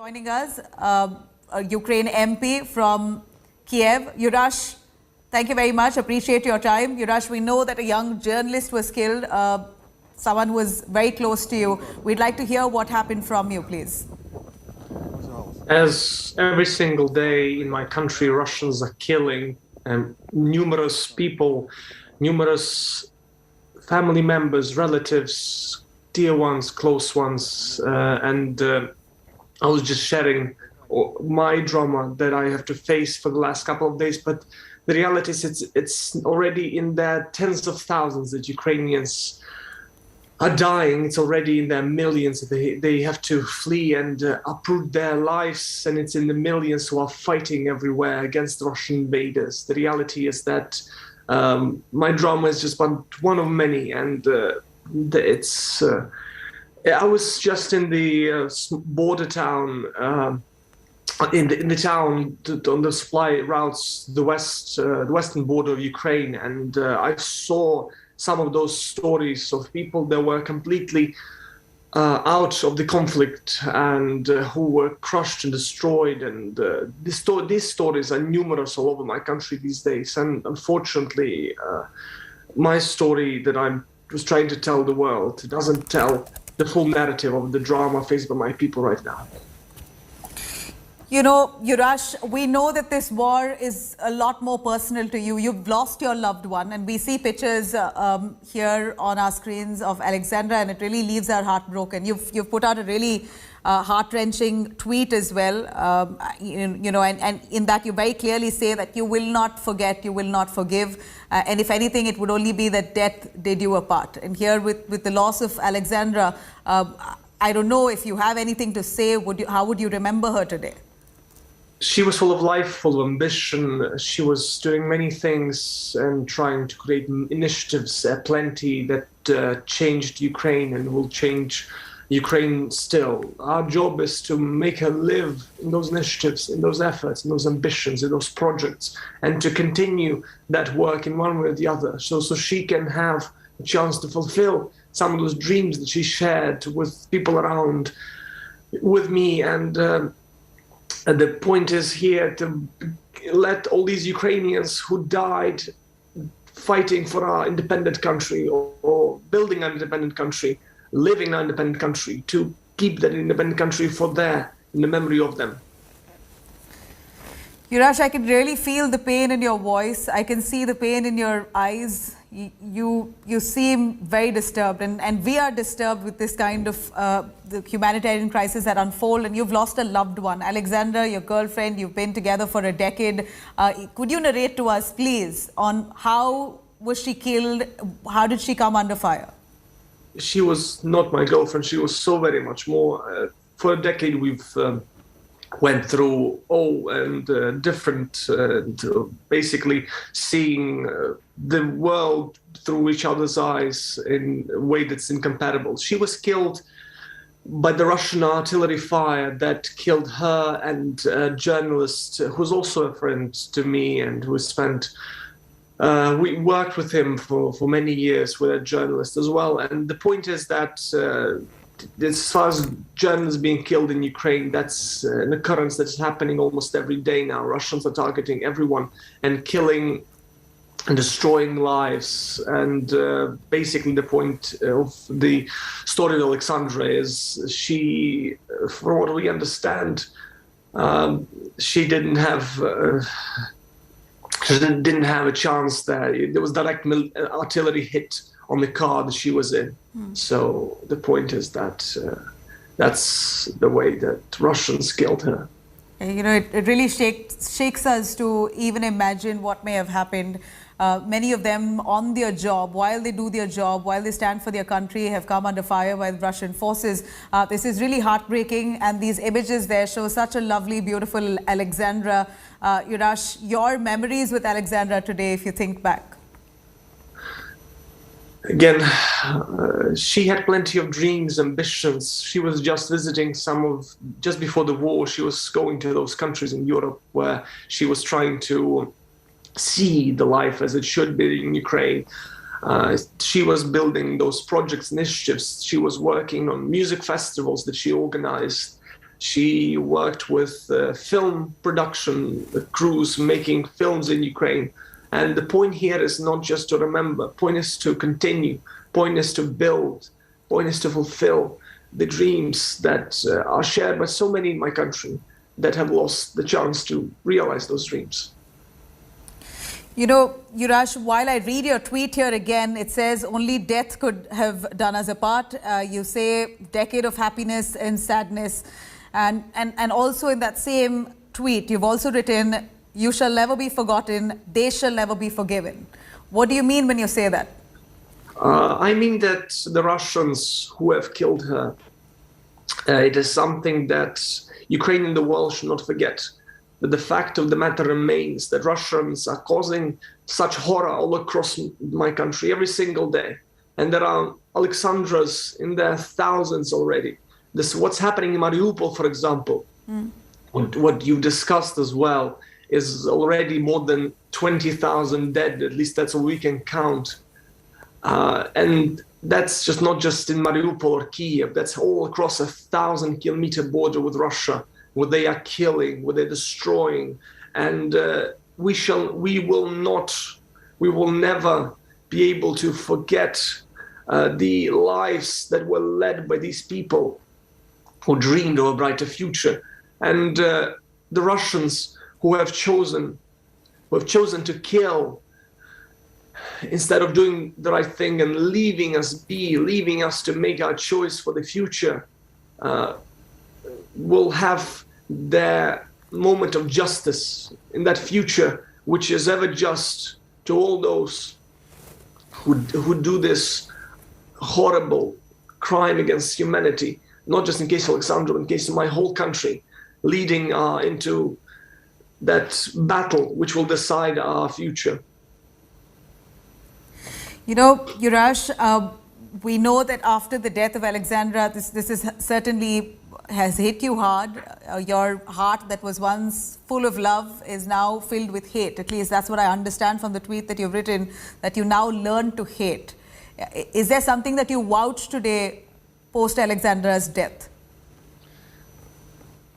Joining us, a Ukraine MP from Kiev. Yurash, thank you very much. Appreciate your time. Yurash, we know that a young journalist was killed, someone who was very close to you. We'd like to hear what happened from you, please. As every single day in my country, Russians are killing numerous people, numerous family members, relatives, dear ones, close ones, and I was just sharing my drama that I have to face for the last couple of days. But the reality is it's already in their tens of thousands that Ukrainians are dying. It's already in their millions. They have to flee and uproot their lives. And it's in the millions who are fighting everywhere against Russian invaders. The reality is that my drama is just one of many. And it's... I was just in the border town, in the town on the supply routes, the western border of Ukraine, and I saw some of those stories of people that were completely out of the conflict and who were crushed and destroyed. And these stories are numerous all over my country these days. And unfortunately, my story that I was trying to tell the world doesn't tell the full narrative of the drama faced by my people right now. You know, Yurash, we know that this war is a lot more personal to you. You've lost your loved one, and we see pictures here on our screens of Alexandra, and it really leaves our heart broken. You've put out a really heart-wrenching tweet as well, you know, and in that you very clearly say that you will not forget, you will not forgive, and if anything, it would only be that death did you apart. And here with the loss of Alexandra, I don't know if you have anything to say. How would you remember her today? She was full of life, full of ambition. She was doing many things and trying to create initiatives, plenty, that changed Ukraine and will change Ukraine still. Our job is to make her live in those initiatives, in those efforts, in those ambitions, in those projects, and to continue that work in one way or the other, so she can have a chance to fulfill some of those dreams that she shared with people around, with me. And the point is here to let all these Ukrainians who died fighting for our independent country or building an independent country, living in an independent country, to keep that independent country in the memory of them. Yurash, I can really feel the pain in your voice. I can see the pain in your eyes. You seem very disturbed, and we are disturbed with this kind of the humanitarian crisis that unfold. And you've lost a loved one, Alexandra, your girlfriend. You've been together for a decade. Could you narrate to us, please, on how was she killed? How did she come under fire? She was not my girlfriend. She was so very much more. For a decade, we've went through different, basically seeing the world through each other's eyes in a way that's incompatible. She was killed by the Russian artillery fire that killed her and a journalist who's also a friend to me and who spent we worked with him for many years, with a journalist as well. And the point is that as far as journalists being killed in Ukraine, that's an occurrence that's happening almost every day now. Russians are targeting everyone and killing and destroying lives. And basically the point of the story of Alexandra is she, for what we understand, she didn't have a chance there. There was direct artillery hit on the car that she was in. So the point is that that's the way that Russians killed her. You know, it really shakes us to even imagine what may have happened. Many of them on their job, while they do their job, while they stand for their country, have come under fire by the Russian forces. This is really heartbreaking, and these images there show such a lovely, beautiful Alexandra. Yurash, your memories with Alexandra today, if you think back. Again, she had plenty of dreams, ambitions. She was just visiting just before the war, she was going to those countries in Europe where she was trying to see the life as it should be in Ukraine. She was building those projects, initiatives. She was working on music festivals that she organized. She worked with film production crews making films in Ukraine. And the point here is not just to remember, point is to continue, point is to build, point is to fulfill the dreams that are shared by so many in my country that have lost the chance to realize those dreams. You know, Yurash, while I read your tweet here again, it says only death could have done us apart. You say decade of happiness and sadness. And also in that same tweet, you've also written, you shall never be forgotten, they shall never be forgiven. What do you mean when you say that? I mean that the Russians who have killed her, it is something that Ukraine and the world should not forget. But the fact of the matter remains that Russians are causing such horror all across my country every single day. And there are Alexandras in their thousands already. What's happening in Mariupol, for example, what you've discussed as well, is already more than 20,000 dead. At least that's what we can count. And that's just not just in Mariupol or Kiev. That's all across 1,000-kilometer border with Russia, where they are killing, where they're destroying. And we will never be able to forget the lives that were led by these people who dreamed of a brighter future. And the Russians who have chosen to kill instead of doing the right thing and leaving us to make our choice for the future, will have their moment of justice in that future, which is ever just to all those who do this horrible crime against humanity, not just in case of Alexandra, but in case of my whole country, leading into that battle which will decide our future. You know, Yurash, we know that after the death of Alexandra, this is certainly has hit you hard. Your heart that was once full of love is now filled with hate. At least that's what I understand from the tweet that you've written, that you now learn to hate. Is there something that you vouch today post Alexandra's death?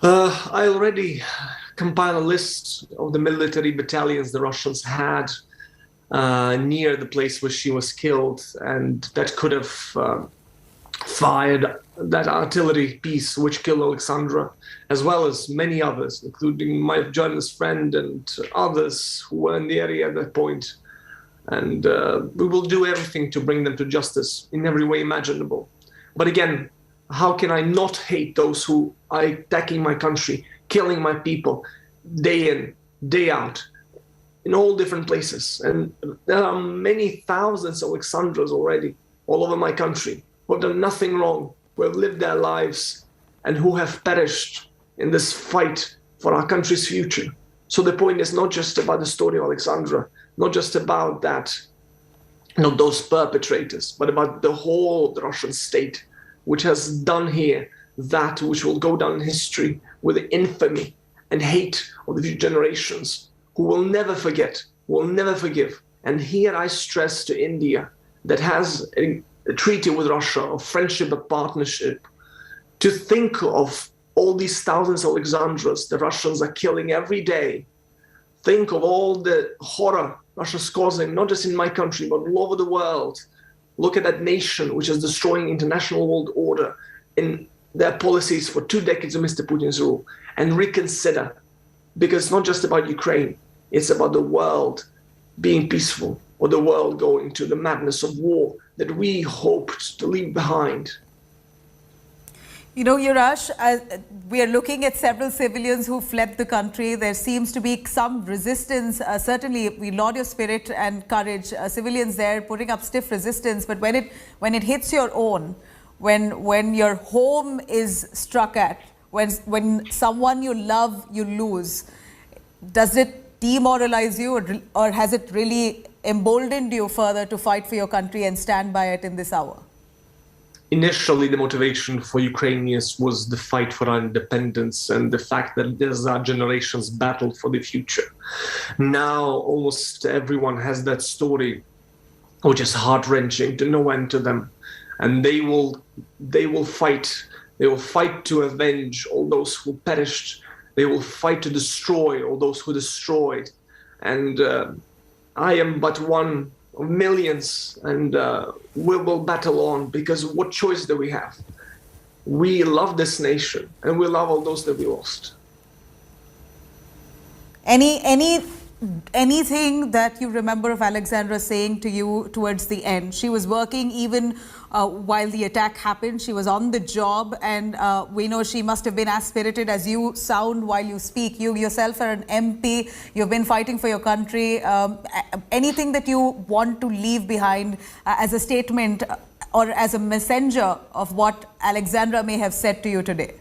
I already compiled a list of the military battalions the Russians had near the place where she was killed, and that could have fired that artillery piece which killed Alexandra, as well as many others, including my journalist friend and others who were in the area at that point. And we will do everything to bring them to justice in every way imaginable. But again, how can I not hate those who are attacking my country, killing my people, day in, day out, in all different places? And there are many thousands of Alexandras already all over my country who have done nothing wrong, who have lived their lives and who have perished in this fight for our country's future. So the point is not just about the story of Alexandra, not just about that, not those perpetrators, but about the whole Russian state, which has done here that which will go down in history with the infamy and hate of the future generations, who will never forget, will never forgive. And here I stress to India, that has a treaty with Russia of friendship and partnership, to think of all these thousands of Alexandras the Russians are killing every day. Think of all the horror Russia's causing, not just in my country, but all over the world. Look at that nation which is destroying international world order in their policies for 2 decades of Mr. Putin's rule, and reconsider. Because it's not just about Ukraine, it's about the world being peaceful, or the world going to the madness of war that we hoped to leave behind. You know, Yurash, we are looking at several civilians who fled the country. There seems to be some resistance. Certainly, we laud your spirit and courage. Civilians there putting up stiff resistance. But when it hits your own, when your home is struck at, when someone you love you lose, does it demoralize you, or has it really emboldened you further to fight for your country and stand by it in this hour? Initially, the motivation for Ukrainians was the fight for our independence and the fact that there's our generation's battle for the future. Now, almost everyone has that story, which is heart-wrenching to no end to them. And they will fight They will fight to avenge all those who perished. They will fight to destroy all those who destroyed. And I am but one of millions, and we will battle on, because what choice do we have? We love this nation, and we love all those that we lost. Anything that you remember of Alexandra saying to you towards the end? She was working even while the attack happened. She was on the job, and we know she must have been as spirited as you sound while you speak. You yourself are an MP. You've been fighting for your country. Anything that you want to leave behind as a statement or as a messenger of what Alexandra may have said to you today?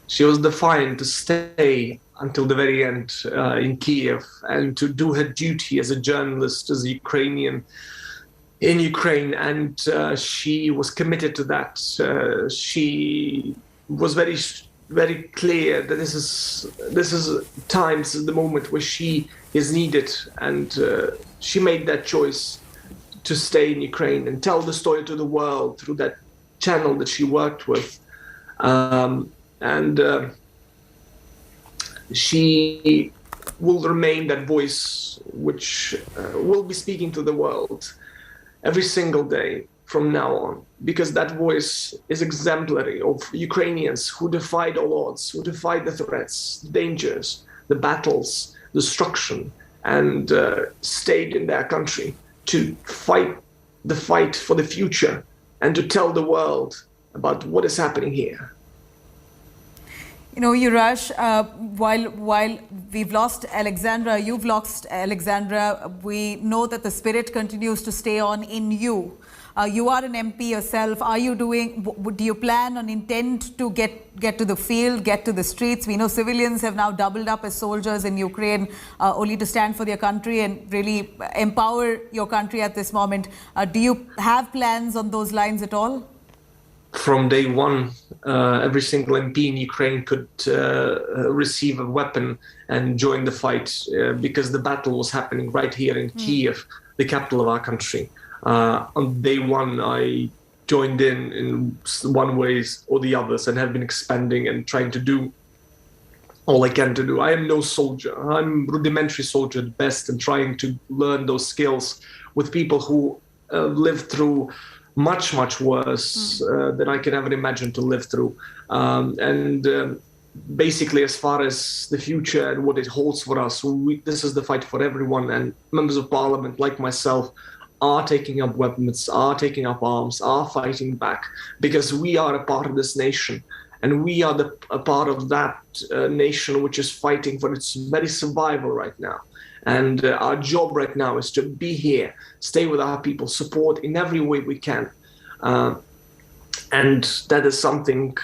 She was defiant to stay until the very end in Kiev and to do her duty as a journalist, as a Ukrainian in Ukraine, and she was committed to that. She was very, very clear that this is times, the moment where she is needed, and she made that choice to stay in Ukraine and tell the story to the world through that channel that she worked with. She will remain that voice which will be speaking to the world every single day from now on, because that voice is exemplary of Ukrainians who defied all odds, who defied the threats, the dangers, the battles, destruction, and stayed in their country to fight the fight for the future and to tell the world about what is happening here. You know, Yurash, while we've lost Alexandra, you've lost Alexandra, we know that the spirit continues to stay on in you. You are an MP yourself. Are you do you plan on intend to get to the field, get to the streets? We know civilians have now doubled up as soldiers in Ukraine, only to stand for their country and really empower your country at this moment. Do you have plans on those lines at all? From day one, every single MP in Ukraine could receive a weapon and join the fight, because the battle was happening right here in Kiev, the capital of our country. On day one, I joined in one ways or the others, and have been expanding and trying to do all I can to do. I am no soldier. I'm rudimentary soldier at best, and trying to learn those skills with people who lived through much, much worse than I can ever imagine to live through. Basically, as far as the future and what it holds for us, this is the fight for everyone. And members of parliament like myself are taking up weapons, are taking up arms, are fighting back, because we are a part of this nation. And we are a part of that nation which is fighting for its very survival right now. And our job right now is to be here, stay with our people, support in every way we can. And that is something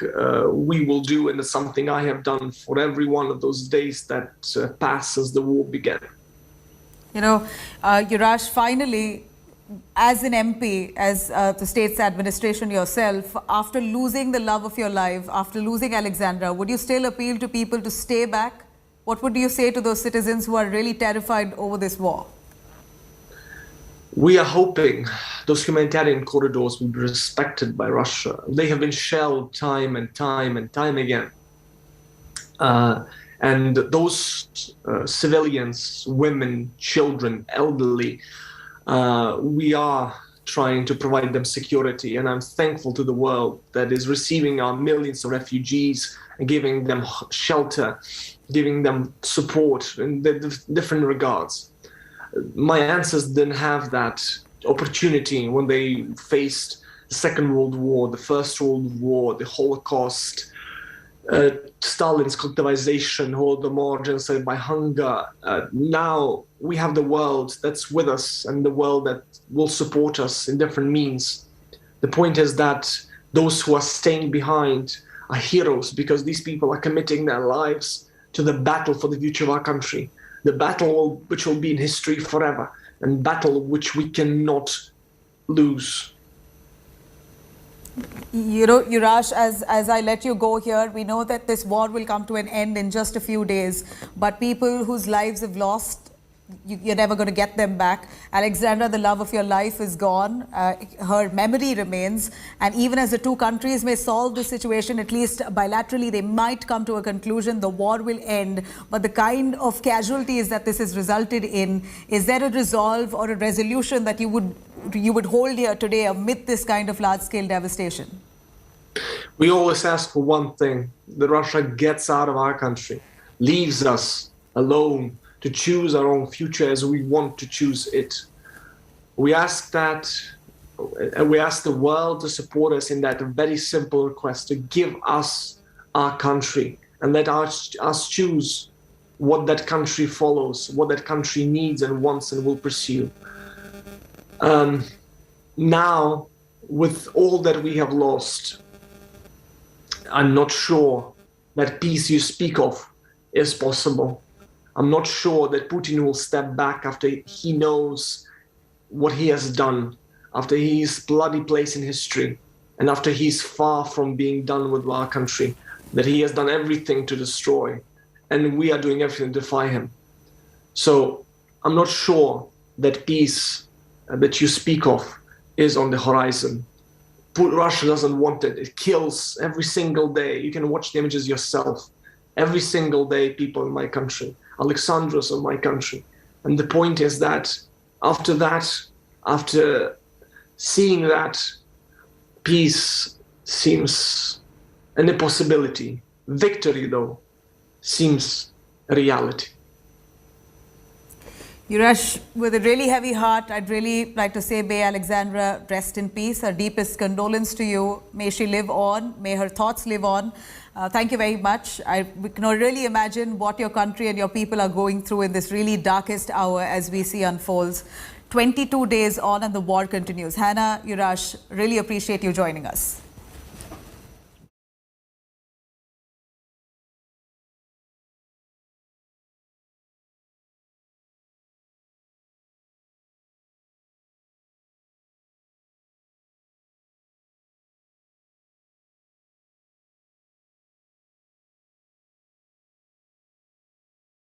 we will do, and it's something I have done for every one of those days that passed as the war began. You know, Yurash, finally, as an MP, as the state's administration yourself, after losing the love of your life, after losing Alexandra, would you still appeal to people to stay back? What would you say to those citizens who are really terrified over this war? We are hoping those humanitarian corridors will be respected by Russia. They have been shelled time and time and time again. And those civilians, women, children, elderly, we are trying to provide them security. And I'm thankful to the world that is receiving our millions of refugees and giving them shelter, giving them support in the different regards. My ancestors didn't have that opportunity when they faced the Second World War, the First World War, the Holocaust, Stalin's collectivization, Holodomor, genocide by hunger. Now we have the world that's with us and the world that will support us in different means. The point is that those who are staying behind are heroes, because these people are committing their lives to the battle for the future of our country, the battle which will be in history forever, and battle which we cannot lose. You know, Yurash, as I let you go here, we know that this war will come to an end in just a few days, but people whose lives have lost you're never going to get them back. Alexandra, the love of your life is gone. Her memory remains. And even as the two countries may solve the situation, at least bilaterally, they might come to a conclusion. The war will end. But the kind of casualties that this has resulted in, is there a resolve or a resolution that you would hold here today amid this kind of large-scale devastation? We always ask for one thing, that Russia gets out of our country, leaves us alone to choose our own future as we want to choose it. We ask that, and we ask the world to support us in that very simple request, to give us our country and let us choose what that country follows, what that country needs and wants and will pursue. Now, with all that we have lost, I'm not sure that peace you speak of is possible. I'm not sure that Putin will step back after he knows what he has done, after his bloody place in history, and after he's far from being done with our country, that he has done everything to destroy, and we are doing everything to defy him. So I'm not sure that peace that you speak of is on the horizon. Russia doesn't want it. It kills every single day. You can watch the images yourself. Every single day, people in my country, Alexandra's of my country. And the point is that after seeing that, peace seems an impossibility. Victory, though, seems a reality. Yurash, with a really heavy heart, I'd really like to say, may Alexandra rest in peace. Our deepest condolence to you. May she live on. May her thoughts live on. Thank you very much. We can really imagine what your country and your people are going through in this really darkest hour as we see unfolds. 22 days on and the war continues. Hannah, Yurash, really appreciate you joining us.